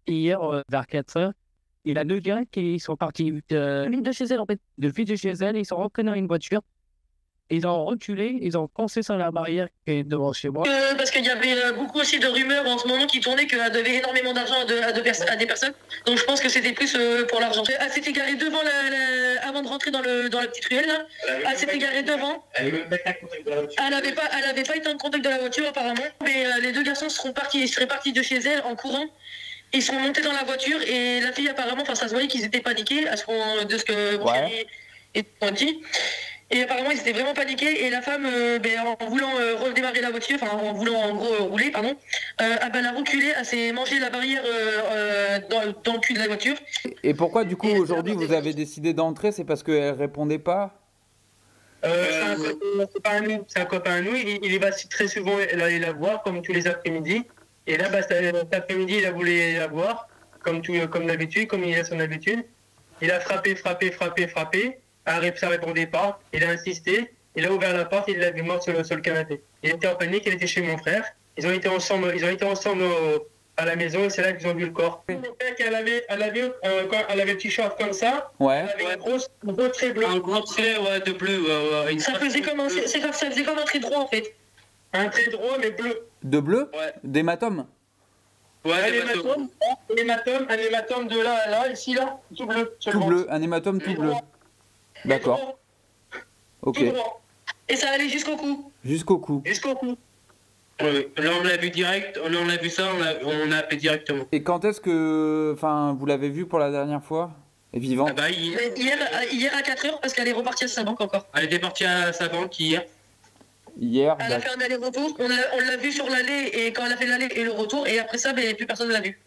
hier vers 4 heures. Il a 2 gars qui sont partis de chez elle, en fait, de chez elle. Ils sont rentrés dans une voiture. Ils ont reculé, ils ont foncé sur la barrière qui est devant chez moi. Parce qu'il y avait beaucoup aussi de rumeurs en ce moment qui tournaient qu'elle devait énormément d'argent à des personnes. Donc je pense que c'était plus pour l'argent. Elle s'était garée devant avant de rentrer dans la petite ruelle là. Elle s'était garée devant. Elle n'avait pas été en contact de la voiture apparemment. Mais les deux garçons ils seraient partis de chez elle en courant. Ils sont montés dans la voiture et la fille apparemment, ça se voyait qu'ils étaient paniqués de ce que on dit. Et apparemment, ils étaient vraiment paniqués. Et la femme, en voulant redémarrer la voiture, enfin en voulant en gros rouler, pardon, elle a reculé, elle s'est mangé la barrière dans le cul de la voiture. Et pourquoi du coup aujourd'hui vous avez décidé d'entrer? C'est parce qu'elle répondait pas? C'est un copain à nous. Il va très souvent aller la voir, comme tous les après-midi. Et là, cet après-midi, il a voulu la voir, comme d'habitude, comme il a son habitude. Il a frappé. Ça répondait pas. Il a insisté. Il a ouvert la porte. Il l'a vu mort sur le canapé. Il était en panique. Il était chez mon frère. Ils ont été ensemble à la maison. Et c'est là qu'ils ont vu le corps. Mon père, elle avait le t-shirt comme ça. Ouais. Elle avait un gros trait bleu. Un gros trait de bleu. Ça faisait comme un trait droit en fait. Un trait droit mais bleu. De bleu? Ouais. D'hématome? Ouais, un hématome de là à là, ici là, tout bleu. Tout bleu, un hématome tout bleu. D'accord. Ok. Et ça allait jusqu'au cou. Jusqu'au cou. Jusqu'au cou. Ouais. Là on l'a vu direct, là on a vu ça, on a appelé directement. Et quand est-ce que, vous l'avez vue pour la dernière fois? Et vivante? Hier à 4 heures parce qu'elle est repartie à sa banque encore. Elle était partie à sa banque hier. Hier. Elle a fait un aller-retour, on l'a vu sur l'aller et quand elle a fait l'aller et le retour et après ça plus personne ne l'a vue.